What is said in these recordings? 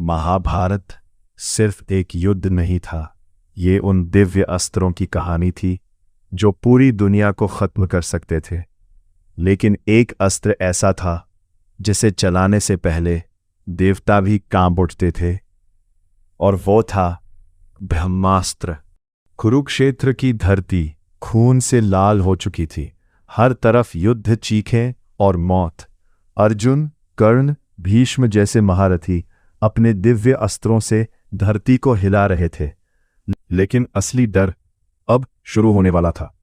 महाभारत सिर्फ एक युद्ध नहीं था, ये उन दिव्य अस्त्रों की कहानी थी जो पूरी दुनिया को खत्म कर सकते थे। लेकिन एक अस्त्र ऐसा था जिसे चलाने से पहले देवता भी कांप उठते थे, और वो था ब्रह्मास्त्र। कुरुक्षेत्र की धरती खून से लाल हो चुकी थी, हर तरफ युद्ध, चीखें और मौत। अर्जुन, कर्ण, भीष्म जैसे महारथी अपने दिव्य अस्त्रों से धरती को हिला रहे थे। लेकिन असली डर अब शुरू होने वाला था।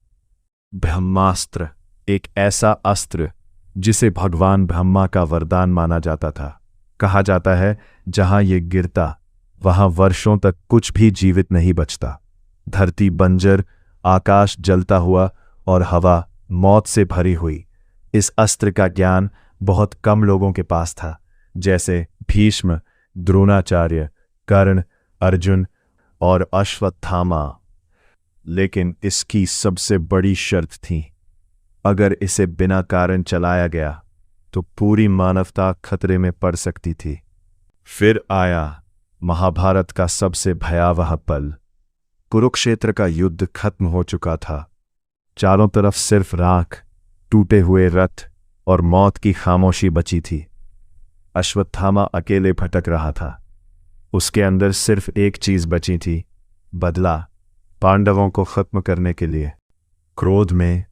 ब्रह्मास्त्र, एक ऐसा अस्त्र जिसे भगवान ब्रह्मा का वरदान माना जाता था। कहा जाता है जहां ये गिरता वहां वर्षों तक कुछ भी जीवित नहीं बचता। धरती बंजर, आकाश जलता हुआ और हवा मौत से भरी हुई। इस अस्त्र का ज्ञान बहुत कम लोगों के पास था, जैसे भीष्म, द्रोणाचार्य, कर्ण, अर्जुन और अश्वत्थामा। लेकिन इसकी सबसे बड़ी शर्त थी, अगर इसे बिना कारण चलाया गया तो पूरी मानवता खतरे में पड़ सकती थी। फिर आया महाभारत का सबसे भयावह पल। कुरुक्षेत्र का युद्ध खत्म हो चुका था। चारों तरफ सिर्फ राख, टूटे हुए रथ और मौत की खामोशी बची थी। अश्वत्थामा अकेले भटक रहा था। उसके अंदर सिर्फ एक चीज बची थी, बदला, पांडवों को खत्म करने के लिए। क्रोध में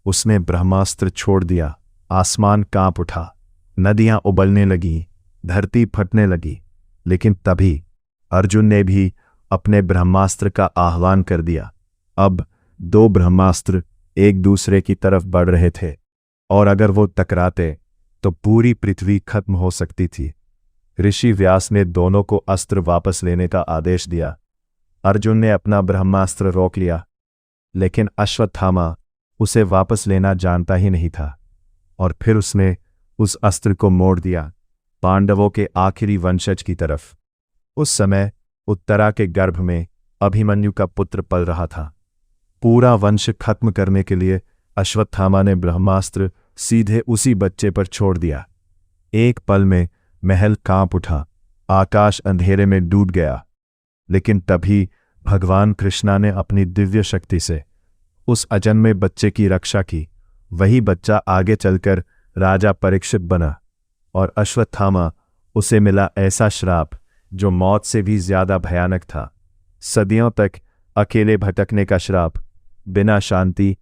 उसने ब्रह्मास्त्र छोड़ दिया। आसमान कांप उठा, नदियां उबलने लगी, धरती फटने लगी। लेकिन तभी अर्जुन ने भी अपने ब्रह्मास्त्र का आह्वान कर दिया। अब दो ब्रह्मास्त्र एक दूसरे की तरफ बढ़ रहे थे, और अगर वो टकराते तो पूरी पृथ्वी खत्म हो सकती थी। ऋषि व्यास ने दोनों को अस्त्र वापस लेने का आदेश दिया। अर्जुन ने अपना ब्रह्मास्त्र रोक लिया, लेकिन अश्वत्थामा उसे वापस लेना जानता ही नहीं था, और फिर उसने उस अस्त्र को मोड़ दिया पांडवों के आखिरी वंशज की तरफ। उस समय उत्तरा के गर्भ में अभिमन्यु का पुत्र पल रहा था। पूरा वंश खत्म करने के लिए अश्वत्थामा ने ब्रह्मास्त्र सीधे उसी बच्चे पर छोड़ दिया। एक पल में महल कांप उठा, आकाश अंधेरे में डूब गया। लेकिन तभी भगवान कृष्णा ने अपनी दिव्य शक्ति से उस अजन्मे बच्चे की रक्षा की। वही बच्चा आगे चलकर राजा परीक्षित बना, और अश्वत्थामा उसे मिला ऐसा श्राप जो मौत से भी ज्यादा भयानक था। सदियों तक अकेले भटकने का श्राप, बिना शांति,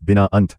बिना अंत।